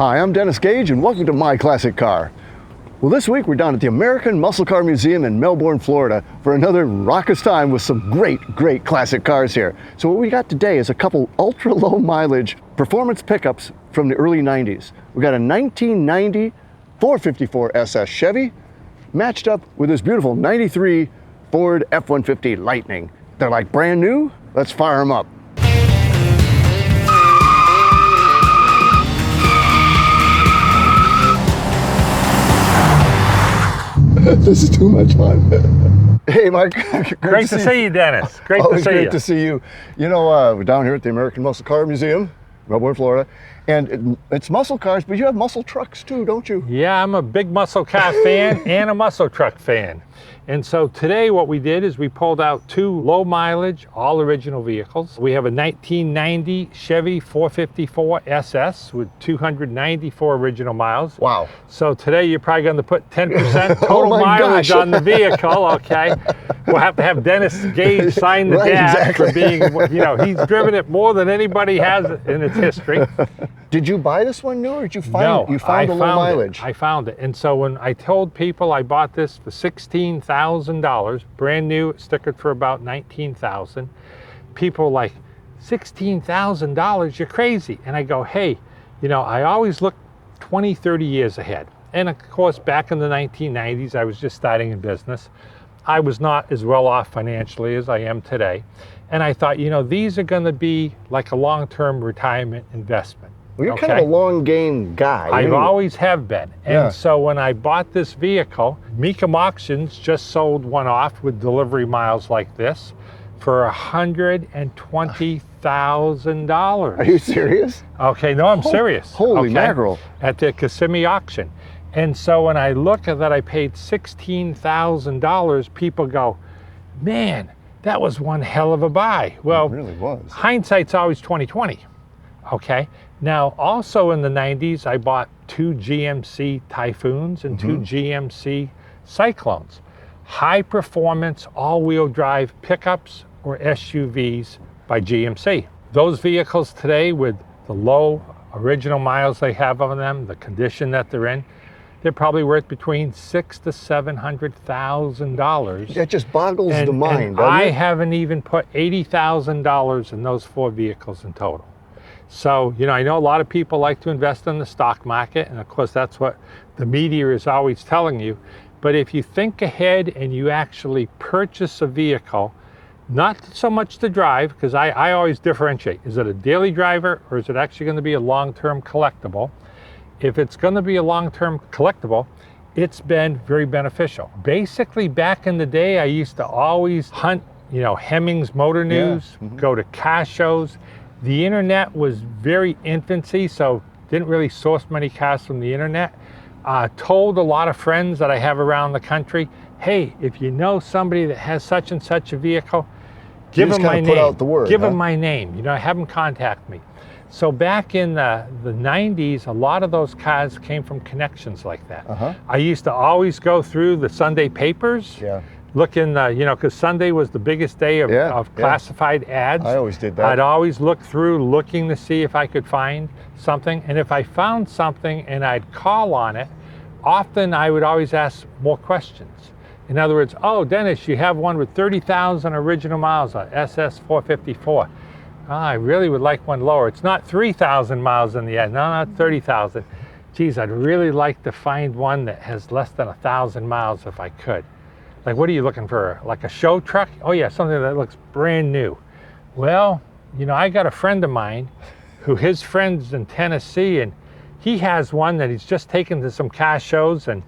Hi, I'm Dennis Gage and welcome to My Classic Car. Well, this week we're down at the American Muscle Car Museum in Melbourne, Florida for another raucous time with some great classic cars here. So what we got today is a couple ultra low mileage performance pickups from the early 90s. We got a 1990 454 SS Chevy matched up with this beautiful 93 Ford F-150 Lightning. They're like brand new. Let's fire them up. This is too much fun. Hey, Mike. Great to see you, Dennis. Great to see you. Great to see you. You know, we're down here at the American Muscle Car Museum, Melbourne, Florida, and it's muscle cars, but you have muscle trucks too, don't you? Yeah, I'm a big muscle car fan and a muscle truck fan. And so today what we did is we pulled out two low mileage, all original vehicles. We have a 1990 Chevy 454 SS with 294 original miles. Wow. So today you're probably going to put 10% total mileage on the vehicle, okay? We'll have to have Dennis Gage sign the dash for being, you know, he's driven it more than anybody has in its history. Did you buy this one new or did you find it? You found the low mileage? I found it. And so when I told people I bought this for $16,000, brand new, stickered for about $19,000, people were like, $16,000, you're crazy. And I go, hey, you know, I always look 20, 30 years ahead. And of course, back in the 1990s, I was just starting in business. I was not as well off financially as I am today. And I thought, you know, these are going to be like a long-term retirement investment. Well, you're kind of a long game guy. I always have been. And so when I bought this vehicle, Mecum Auctions just sold one off with delivery miles like this for $120,000. Are you serious? Okay, no, I'm serious. Holy mackerel. At the Kissimmee auction. And so when I look at that, I paid $16,000, people go, man, that was one hell of a buy. Well, it really was. Hindsight's always 20/20. Okay. Now, also in the 90s, I bought two GMC Typhoons and two GMC Cyclones. High performance, all-wheel drive pickups or SUVs by GMC. Those vehicles today, with the low original miles they have on them, the condition that they're in, they're probably worth between $600,000 to $700,000. That just boggles the mind, doesn't it? I haven't even put $80,000 in those four vehicles in total. So, you know, I know a lot of people like to invest in the stock market, and of course that's what the media is always telling you. But if you think ahead and you actually purchase a vehicle, not so much to drive, because I always differentiate. Is it a daily driver or is it actually going to be a long-term collectible? If it's going to be a long-term collectible, it's been very beneficial. Basically, back in the day, I used to always hunt, you know, Hemmings Motor News, go to car shows. The internet was very infancy, so didn't really source many cars from the internet. Told a lot of friends that I have around the country, hey, if you know somebody that has such and such a vehicle, give them my name. Put out the word, give them my name, you know, have them contact me. So back in the 90s, a lot of those cars came from connections like that. I used to always go through the Sunday papers, look in the, you know, because Sunday was the biggest day of classified ads. I always did that. I'd always look through looking to see if I could find something. And if I found something and I'd call on it, often I would always ask more questions. In other words, oh, Dennis, you have one with 30,000 original miles on SS 454. Oh, I really would like one lower. It's not 3,000 miles in the end. No, not 30,000. Geez, I'd really like to find one that has less than 1,000 miles if I could. Like, what are you looking for? Like a show truck? Oh yeah, something that looks brand new. Well, you know, I got a friend of mine who his friend's in Tennessee, and he has one that he's just taken to some car shows, and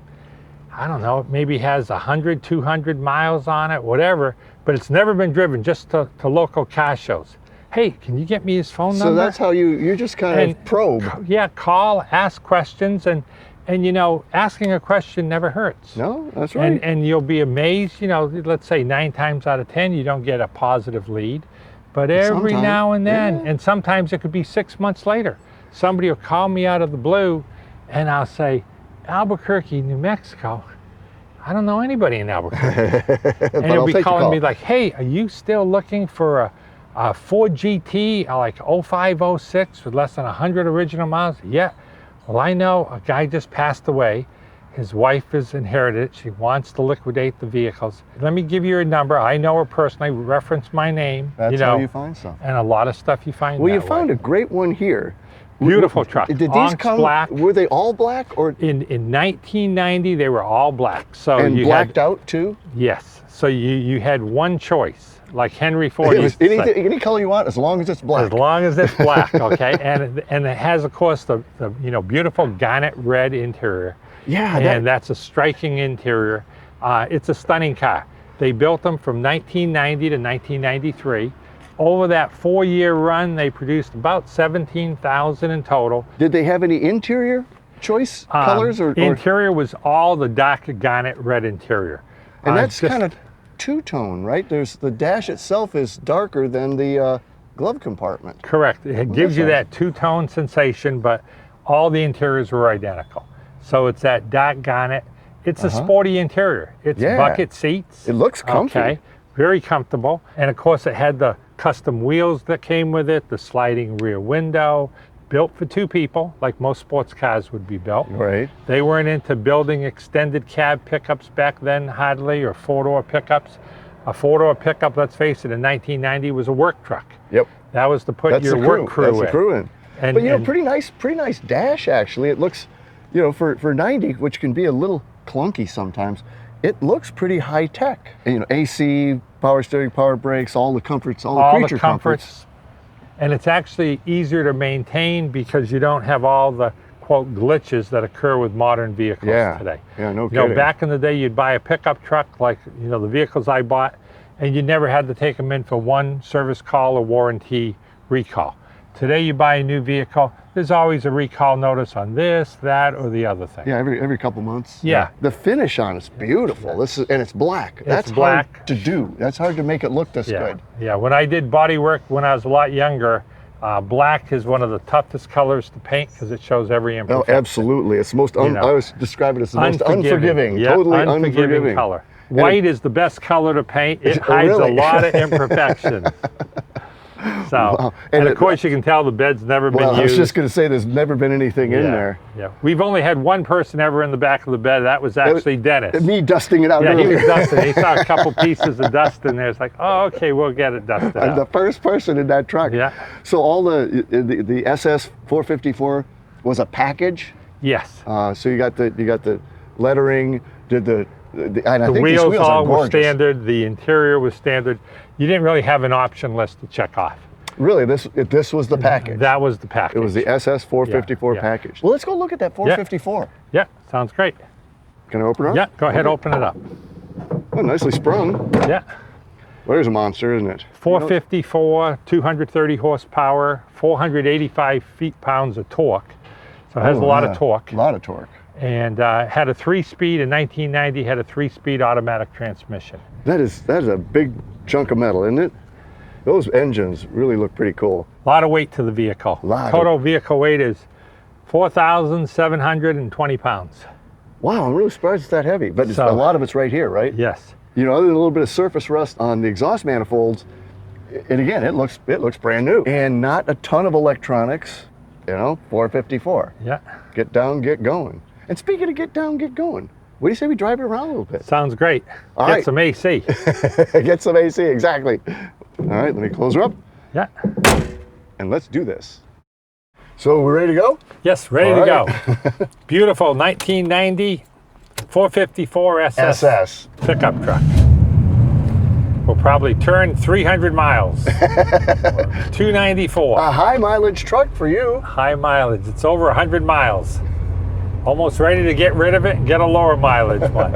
I don't know, maybe has 100, 200 miles on it, whatever, but it's never been driven, just to local car shows. Hey, can you get me his phone number? So that's how you just kind of probe. Yeah, call, ask questions, and you know, asking a question never hurts. No, that's right. And you'll be amazed, you know, let's say 9 times out of 10, you don't get a positive lead. But every now and then, and sometimes it could be 6 months later, somebody will call me out of the blue and I'll say, Albuquerque, New Mexico. I don't know anybody in Albuquerque. And he'll be calling me like, hey, are you still looking for a Ford GT, like 05, 06 with less than 100 original miles? Yeah. Well, I know a guy just passed away. His wife has inherited it. She wants to liquidate the vehicles. Let me give you a number. I know her personally. Reference my name. That's how you find stuff. And a lot of stuff you find. Well, you found a great one here. Beautiful truck. Did these Onyx come black. Were they all black or in 1990 they were all black? So and you blacked out too? Yes. So you had one choice, like Henry Ford. Any color you want, as long as it's black. As long as it's black, okay. and it has, of course, the beautiful garnet red interior. Yeah. And that's a striking interior. It's a stunning car. They built them from 1990 to 1993. Over that 4-year run, they produced about 17,000 in total. Did they have any interior choice colors? Or interior was all the dark garnet red interior. And that's kind of two-tone, right? There's the dash itself is darker than the glove compartment. Correct. It gives you that two-tone sensation, but all the interiors were identical. So it's that dark garnet. It's a sporty interior. It's bucket seats. It looks comfy. Okay, very comfortable. And of course it had the custom wheels that came with it, the sliding rear window, built for 2 people, like most sports cars would be built. Right. They weren't into building extended cab pickups back then, hardly, or 4-door pickups. A 4-door pickup, let's face it, in 1990 was a work truck. Yep. That was to put your work crew in. That's the crew in. And, but pretty nice dash actually. It looks, for 90, which can be a little clunky sometimes, it looks pretty high tech. AC, power steering, power brakes, all the comforts, all the creature comforts. And it's actually easier to maintain because you don't have all the, quote, glitches that occur with modern vehicles today. Yeah, no kidding. Back in the day, you'd buy a pickup truck like, the vehicles I bought, and you never had to take them in for one service call or warranty recall. Today, you buy a new vehicle, there's always a recall notice on this, that, or the other thing. Yeah, every couple months. Yeah. The finish on it's beautiful. And it's black. That's hard to do. That's hard to make it look this good. Yeah, when I did body work when I was a lot younger, black is one of the toughest colors to paint because it shows every imperfection. Oh, absolutely. It's the most, I always describe it as the most unforgiving. Yeah, totally unforgiving color. White is the best color to paint. It hides a lot of imperfections. So, wow. and of course you can tell the bed's never been used. I was just going to say there's never been anything in there. Yeah, we've only had one person ever in the back of the bed. That was actually Dennis. Me dusting it out. Yeah, earlier. He was dusting. He saw a couple pieces of dust in there. It's like, oh, okay, we'll get it dusted I'm out. the first person in that truck. Yeah. So all the SS 454 was a package. Yes. So you got the lettering. The wheels all were standard. The interior was standard. You didn't really have an option list to check off. Really, this was the package. That was the package. It was the SS 454 package. Well, let's go look at that 454. Yeah, sounds great. Can I open it up? Yeah, go ahead, open it up. Oh, nicely sprung. Yeah. Well, there's a monster, isn't it? 454, 230 horsepower, 485 feet-pounds of torque. So it has a lot of torque. A lot of torque. And had a 3-speed in 1990. Had a 3-speed automatic transmission. That is a big chunk of metal, isn't it? Those engines really look pretty cool. A lot of weight to the vehicle. Total vehicle weight is 4,720 pounds. Wow, I'm really surprised it's that heavy. But a lot of it's right here, right? Yes. Other than a little bit of surface rust on the exhaust manifolds, and again, it looks brand new. And not a ton of electronics, 454. Yeah. Get down, get going. And speaking of get down, get going, what do you say we drive it around a little bit? Sounds great. Get some AC. Get some AC, exactly. All right, let me close her up. Yeah. And let's do this. So we're ready to go? Yes, ready to go. Beautiful 1990 454 SS pickup truck. We'll probably turn 300 miles. 294. A high mileage truck for you. High mileage. It's over 100 miles. Almost ready to get rid of it and get a lower mileage one.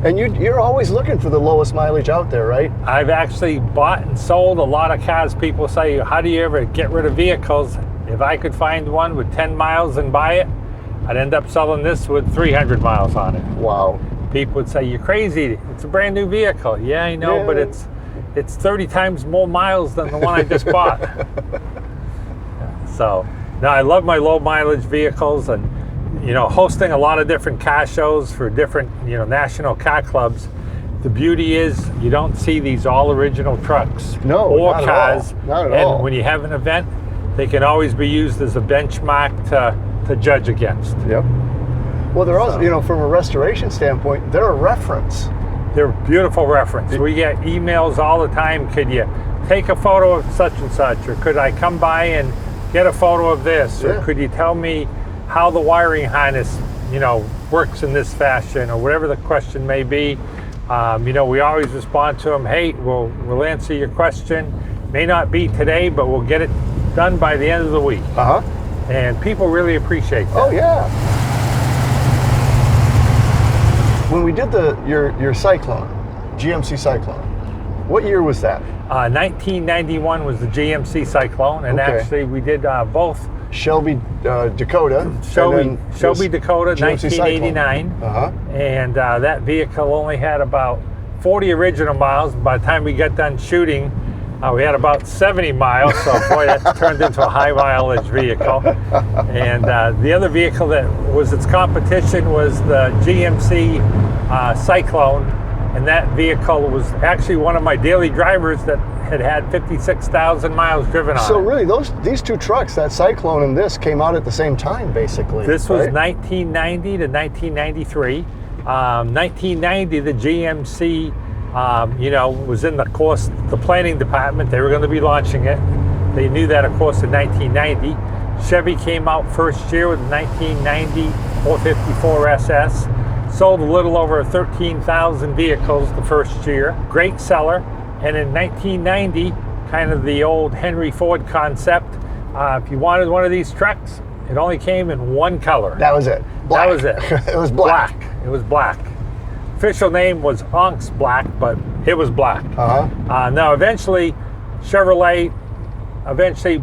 And you're always looking for the lowest mileage out there, right? I've actually bought and sold a lot of cars. People say, how do you ever get rid of vehicles? If I could find one with 10 miles and buy it, I'd end up selling this with 300 miles on it. Wow. People would say, you're crazy. It's a brand new vehicle. Yeah, I know, but it's 30 times more miles than the one I just bought. So, now I love my low mileage vehicles, and hosting a lot of different car shows for different, national car clubs. The beauty is you don't see these all original trucks or cars. Not at all. And when you have an event, they can always be used as a benchmark to to judge against. Yep. Well, they're also, you know, from a restoration standpoint, they're a reference. They're a beautiful reference. We get emails all the time. Could you take a photo of such and such? Or could I come by and get a photo of this? Yeah. Or could you tell me how the wiring harness, you know, works in this fashion, or whatever the question may be? You know, we always respond to them, hey, we'll answer your question. May not be today, but we'll get it done by the end of the week. And people really appreciate that. Oh, yeah. When we did your Cyclone, GMC Cyclone, what year was that? 1991 was the GMC Cyclone, and actually we did both. Shelby Dakota. Shelby Dakota, GMC 1989. And that vehicle only had about 40 original miles. By the time we got done shooting, we had about 70 miles. So boy, that's turned into a high mileage vehicle. And the other vehicle that was its competition was the GMC Cyclone. And that vehicle was actually one of my daily drivers that had 56,000 miles driven on it. So really, these two trucks, that Cyclone and this, came out at the same time, basically. This was 1990 to 1993. 1990, the GMC, you know, was in the planning department. They were going to be launching it. They knew that, of course, in 1990. Chevy came out first year with the 1990 454 SS. Sold a little over 13,000 vehicles the first year. Great seller. And in 1990, kind of the old Henry Ford concept, if you wanted one of these trucks, it only came in one color. That was it. Black. That was it. It was black. It was black. Official name was Onx Black, but it was black. Now, eventually, Chevrolet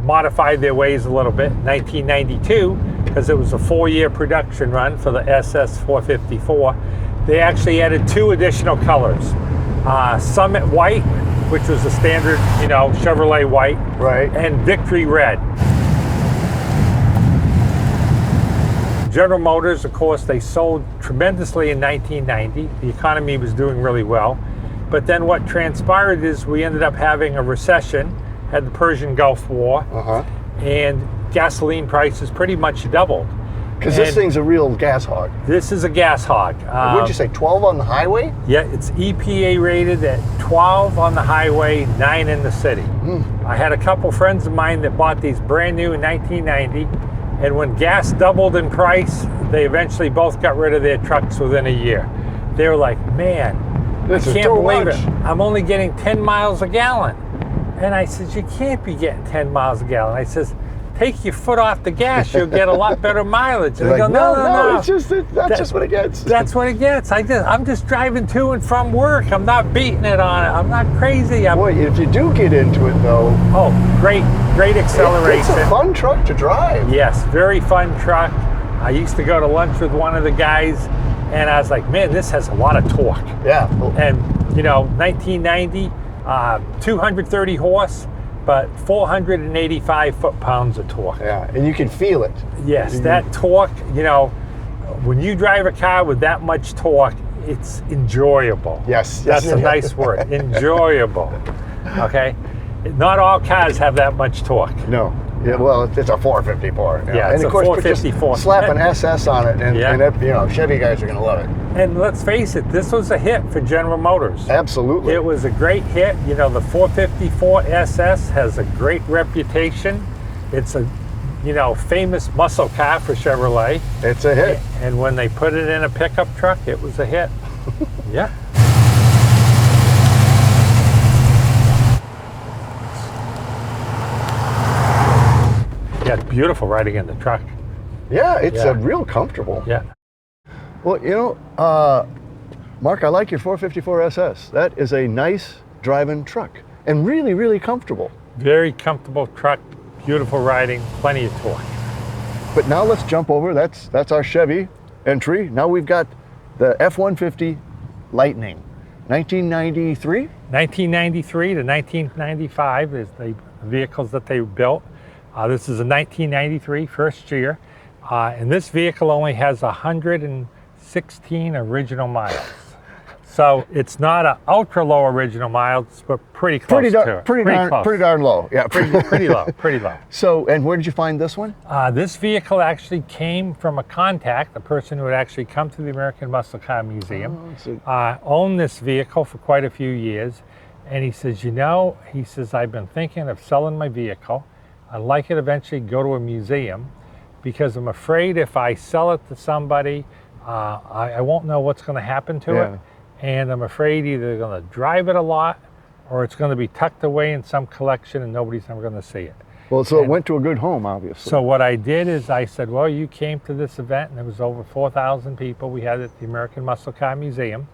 modified their ways a little bit in 1992, because it was a 4-year production run for the SS 454. They actually added 2 additional colors. Summit White, which was the standard, you know, Chevrolet white. Right. And Victory Red. General Motors, of course, they sold tremendously in 1990. The economy was doing really well. But then what transpired is we ended up having a recession, had the Persian Gulf War, and gasoline prices pretty much doubled. Because this thing's a real gas hog. This is a gas hog. What'd you say, 12 on the highway? Yeah, it's EPA rated at 12 on the highway, 9 in the city. I had a couple friends of mine that bought these brand new in 1990, and when gas doubled in price, they eventually both got rid of their trucks within a year. They were like, man, this I can't believe it. I'm only getting 10 miles a gallon. And I said, you can't be getting 10 miles a gallon. I says, take your foot off the gas, you'll get a lot better mileage. And they go, no, it's just that's just what it gets. That's what it gets. I'm just driving to and from work. I'm not beating it on it. I'm not crazy. Boy, if you do get into it though. Oh, great acceleration. It's a fun truck to drive. Yes, very fun truck. I used to go to lunch with one of the guys, and I was like, man, this has a lot of torque. Yeah. And, you know, 1990, 230 horse, but 485 foot-pounds of torque. Yeah, and you can feel it. Yes, that torque, you know, when you drive a car with that much torque, it's enjoyable. Yes. That's a nice word, enjoyable. Okay? Not all cars have that much torque. No. Yeah, well, it's a 454. Yeah, and it's of course, a 454. Just slap an SS on it, and you know, Chevy guys are going to love it. And let's face it, this was a hit for General Motors. Absolutely. It was a great hit. You know, the 454 SS has a great reputation. It's a, you know, famous muscle car for Chevrolet. It's a hit. And when they put it in a pickup truck, it was a hit. Yeah. Yeah, it's beautiful riding in the truck. Yeah, it's real comfortable. Yeah. Well, you know, Mark, I like your 454 SS. That is a nice driving truck and really, really comfortable. Very comfortable truck, beautiful riding, plenty of torque. But now let's jump over. That's our Chevy entry. Now we've got the F-150 Lightning, 1993? 1993 to 1995 is the vehicles that they built. This is a 1993 first year, and this vehicle only has 116 original miles. So it's not an ultra low original miles, but pretty close to it. Pretty darn low. Yeah, pretty low, pretty low. So, and where did you find this one? This vehicle actually came from a contact, a person who had actually come to the American Muscle Car Museum, owned this vehicle for quite a few years. And he says, you know, he says, I've been thinking of selling my vehicle. I'd like it eventually go to a museum because I'm afraid if I sell it to somebody, I won't know what's going to happen to it. And I'm afraid either they're going to drive it a lot or it's going to be tucked away in some collection and nobody's ever going to see it. Well, so it went to a good home, obviously. So what I did is I said, well, you came to this event and there was over 4,000 people we had at the American Muscle Car Museum.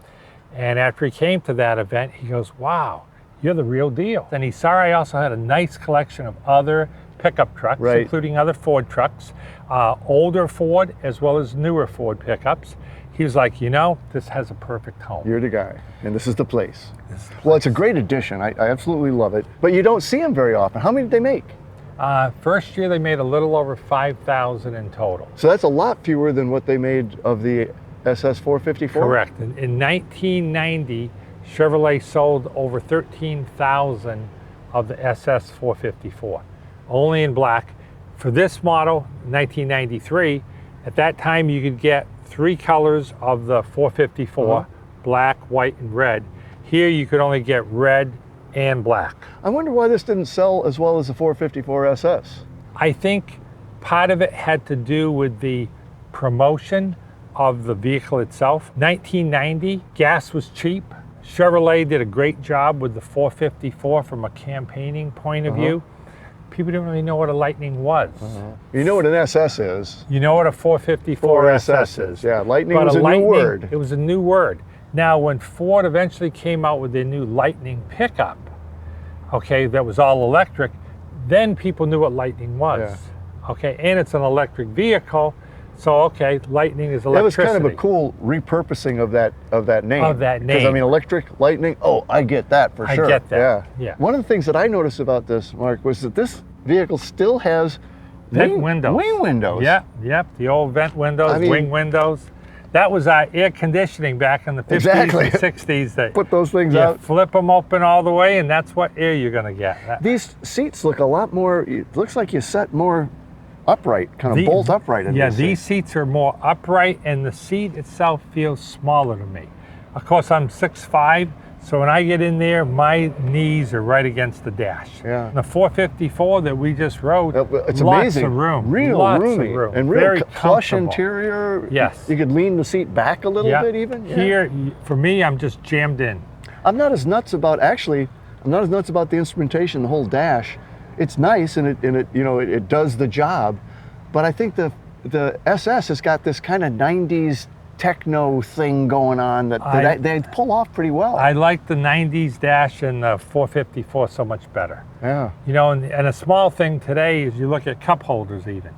And after he came to that event, he goes, wow, you're the real deal. And he saw I also had a nice collection of other pickup trucks, including other Ford trucks, older Ford as well as newer Ford pickups. He was like, you know, this has a perfect home. You're the guy, and this is the place. Well, it's a great addition. I absolutely love it. But you don't see them very often. How many did they make? First year they made a little over 5,000 in total. So that's a lot fewer than what they made of the SS 454? Correct. In 1990, Chevrolet sold over 13,000 of the SS 454, only in black. For this model, 1993, at that time you could get 3 colors of the 454, black, white, and red. Here you could only get red and black. I wonder why this didn't sell as well as the 454 SS. I think part of it had to do with the promotion of the vehicle itself. 1990, gas was cheap. Chevrolet did a great job with the 454 from a campaigning point of view. People didn't really know what a Lightning was. You know what an SS is. You know what a 454 SS is. Yeah, Lightning was a new word. It was a new word. Now, when Ford eventually came out with their new Lightning pickup, okay, that was all electric, then people knew what Lightning was. Okay, and it's an electric vehicle, so okay, Lightning is electricity. That was kind of a cool repurposing of that name. Of that name. Because I mean, electric, Lightning, oh, I get that for sure. I get that, yeah. One of the things that I noticed about this, Mark, was that this vehicle still has vent windows. Wing windows. Yep, the old vent windows, wing windows. That was our air conditioning back in the 50s and 60s. That put those things out. Flip them open all the way, and that's what air you're going to get. These seats look a lot more, it looks like you set more upright, kind of bolt upright. These seats are more upright, and the seat itself feels smaller to me. Of course, I'm 6'5", so when I get in there, my knees are right against the dash. Yeah. The 454 that we just rode, it's lots amazing. Of room. Real lots roomy. Of room. And real very plush interior. Yes. You could lean the seat back a little bit even. Here, for me, I'm just jammed in. I'm not as nuts about the instrumentation, the whole dash. It's nice and it does the job, but I think the SS has got this kind of 90s techno thing going on that they pull off pretty well. I like the 90s dash and the 454 so much better. Yeah. You know, and a small thing today is you look at cup holders even.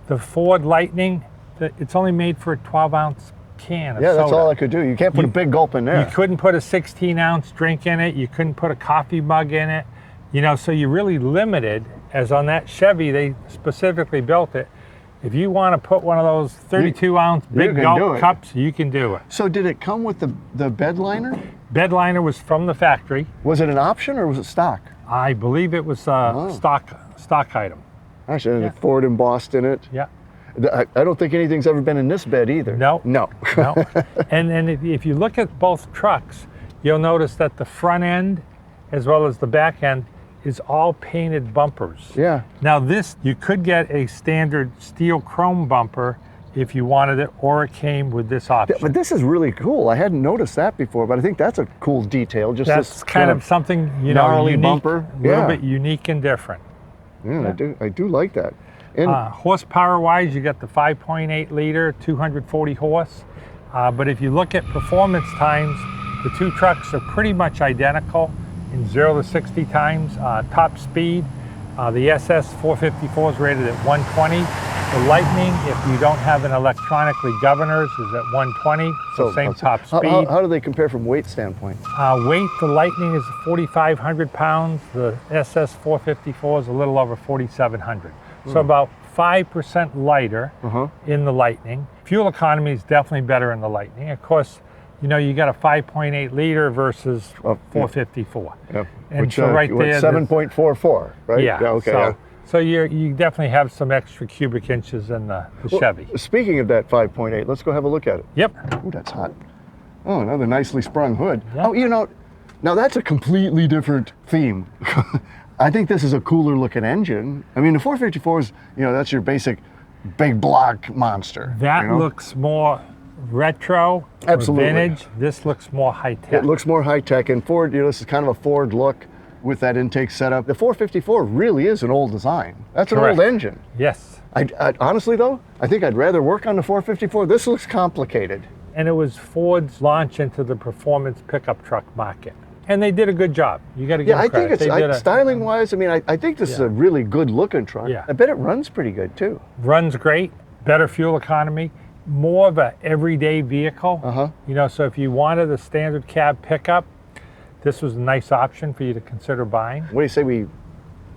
The Ford Lightning, it's only made for a 12-ounce can of soda. That's all I could do. You can't put a big gulp in there. You couldn't put a 16-ounce drink in it. You couldn't put a coffee mug in it. You know, so you're really limited, as on that Chevy, they specifically built it. If you want to put one of those 32-ounce big gulp cups, you can do it. So did it come with the bed liner? Bed liner was from the factory. Was it an option or was it stock? I believe it was a stock item. Actually, Ford embossed in it. Yeah. I don't think anything's ever been in this bed either. No. No. And if you look at both trucks, you'll notice that the front end as well as the back end is all painted bumpers. Yeah. Now this, you could get a standard steel chrome bumper if you wanted it, or it came with this option. But this is really cool. I hadn't noticed that before, but I think that's a cool detail. Just that's this kind of something, gnarly unique, bumper. A little bit unique and different. Yeah, I do like that. And horsepower-wise, you got the 5.8 liter, 240 horse. But if you look at performance times, the two trucks are pretty much identical in 0 to 60 times. Top speed, the SS 454 is rated at 120. The Lightning, if you don't have an electronically governors, is at 120, so same top speed. How do they compare from weight standpoint? Weight, the Lightning is 4,500 pounds. The SS 454 is a little over 4,700. So about 5% lighter in the Lightning. Fuel economy is definitely better in the Lightning. Of course, you know, you got a 5.8 liter versus 454. Yeah. And Which, so right there, 7.44, right? yeah. Okay. So you definitely have some extra cubic inches in the Chevy. Speaking of that 5.8, let's go have a look at it. Yep. Ooh, that's hot. Oh, another nicely sprung hood. Yeah. Oh, you know, now that's a completely different theme. I think this is a cooler looking engine. I mean, the 454 is, you know, that's your basic big block monster. That you know? looks more retro, Absolutely. or vintage. This looks more high tech. It looks more high tech, and Ford, you know, this is kind of a Ford look with that intake setup. The 454 really is an old design. That's an Correct. old engine. Yes. I honestly though, I think I'd rather work on the 454. This looks complicated. And it was Ford's launch into the performance pickup truck market. And they did a good job. You got to give Yeah, them I think credit. it's styling wise. I mean, I think this is a really good looking truck. Yeah. I bet it runs pretty good too. Runs great, better fuel economy, more of a everyday vehicle. You know, so if you wanted a standard cab pickup, this was a nice option for you to consider buying. What do you say we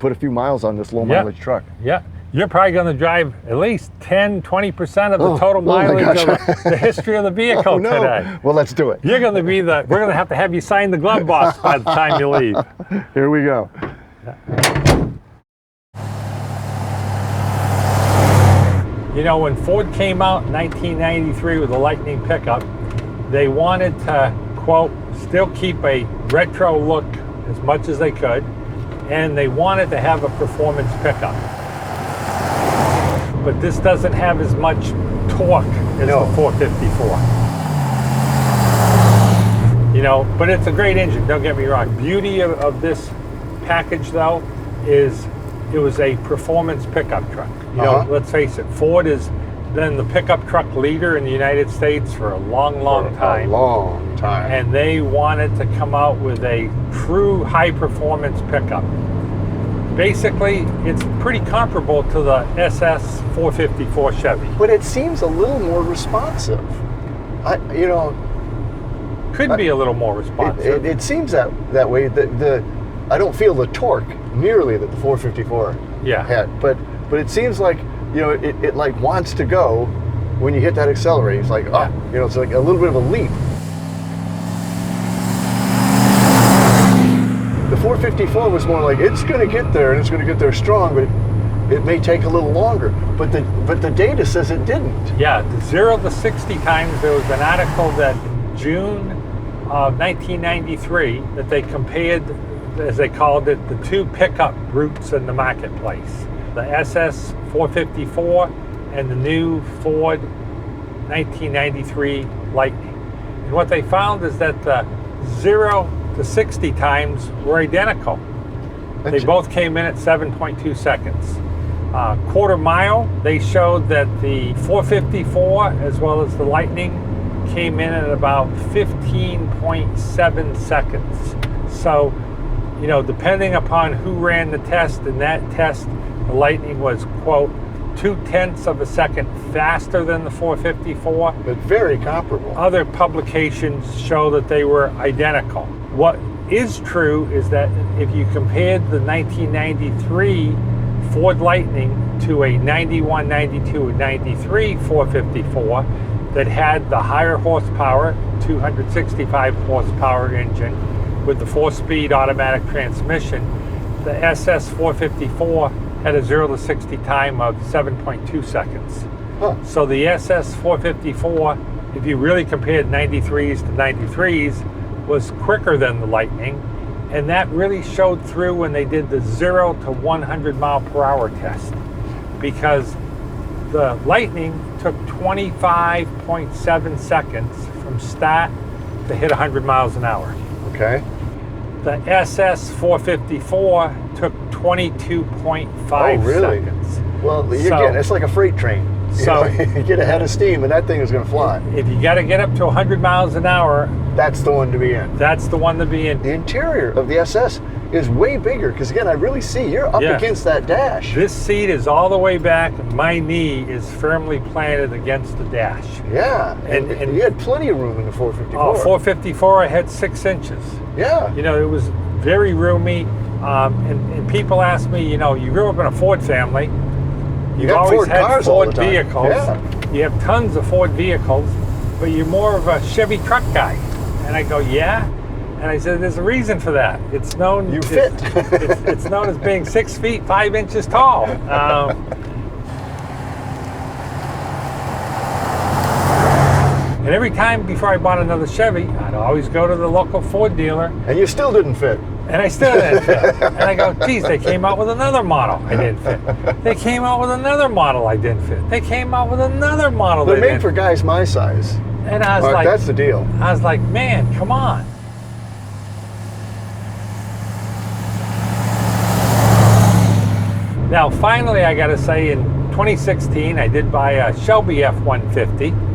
put a few miles on this low mileage truck? Yeah. You're probably going to drive at least 10, 20% of the total my mileage gosh. of the history of the vehicle No. today. Well, let's do it. We're going to have you sign the glove box by the time you leave. Here we go. You know, when Ford came out in 1993 with the Lightning pickup, they wanted to, quote, still keep a retro look as much as they could, and they wanted to have a performance pickup. But this doesn't have as much torque as the 454. You know, but it's a great engine, don't get me wrong. Beauty of this package, though, is it was a performance pickup truck. You know, let's face it, Ford has been the pickup truck leader in the United States for a long time. A long time. And they wanted to come out with a true high performance pickup. Basically, it's pretty comparable to the SS 454 Chevy. But it seems a little more responsive. Could be a little more responsive. It seems that way. I don't feel the torque nearly that the 454 had, but it seems like, you know, it like wants to go when you hit that accelerator. It's like, you know, it's like a little bit of a leap. The 454 was more like, it's going to get there and it's going to get there strong, but it may take a little longer. But the data says it didn't. Yeah, the 0 to 60 times, there was an article that in June of 1993 that they compared, as they called it, the two pickup routes in the marketplace. The SS 454 and the new Ford 1993 Lightning. And what they found is that the 0 to 60 times were identical. They both came in at 7.2 seconds. Quarter mile, they showed that the 454 as well as the Lightning came in at about 15.7 seconds. So, you know, depending upon who ran the test, in that test, the Lightning was, quote, 0.2 of a second faster than the 454. But very comparable. Other publications show that they were identical. What is true is that if you compared the 1993 Ford Lightning to a 91, 92, and 93 454 that had the higher horsepower, 265 horsepower engine with the 4-speed automatic transmission, the SS 454 had a 0 to 60 time of 7.2 seconds. So the SS 454, if you really compared 93s to 93s, was quicker than the Lightning, and that really showed through when they did the 0 to 100 mile per hour test, because the Lightning took 25.7 seconds from start to hit 100 miles an hour. Okay. The SS 454 took 22.5 seconds. Well, it's like a freight train. So you get ahead of steam and that thing is going to fly. If you got to get up to 100 miles an hour, that's the one to be in. That's the one to be in. The interior of the SS is way bigger because, again, I really see you're up against that dash. This seat is all the way back. My knee is firmly planted against the dash. Yeah, and you had plenty of room in the 454. Oh, 454, I had 6 inches. Yeah. You know, it was very roomy. And people ask me, you know, you grew up in a Ford family. You've always had Ford vehicles. Yeah. You have tons of Ford vehicles. but you're more of a Chevy truck guy. And I go, yeah. And I said, there's a reason for that. It's known. You fit. It's known as being 6 feet 5 inches tall. And every time before I bought another Chevy, I'd always go to the local Ford dealer. And you still didn't fit. And I still didn't fit. And I go, geez, they came out with another model I didn't fit. They came out with another model I didn't fit. They came out with another model They're they made didn't for guys my size. And I was Mark, like, that's the deal. I was like, man, come on. Now, finally, I got to say, in 2016, I did buy a Shelby F-150.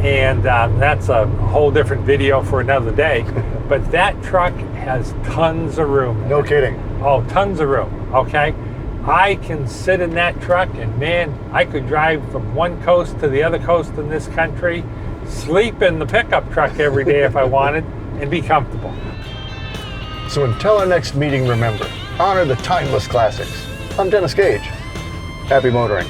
And that's a whole different video for another day. But that truck has tons of room. No kidding. Oh, tons of room, okay? I can sit in that truck and man, I could drive from one coast to the other coast in this country, sleep in the pickup truck every day if I wanted, and be comfortable. So until our next meeting, remember, honor the timeless classics. I'm Dennis Gage. Happy motoring.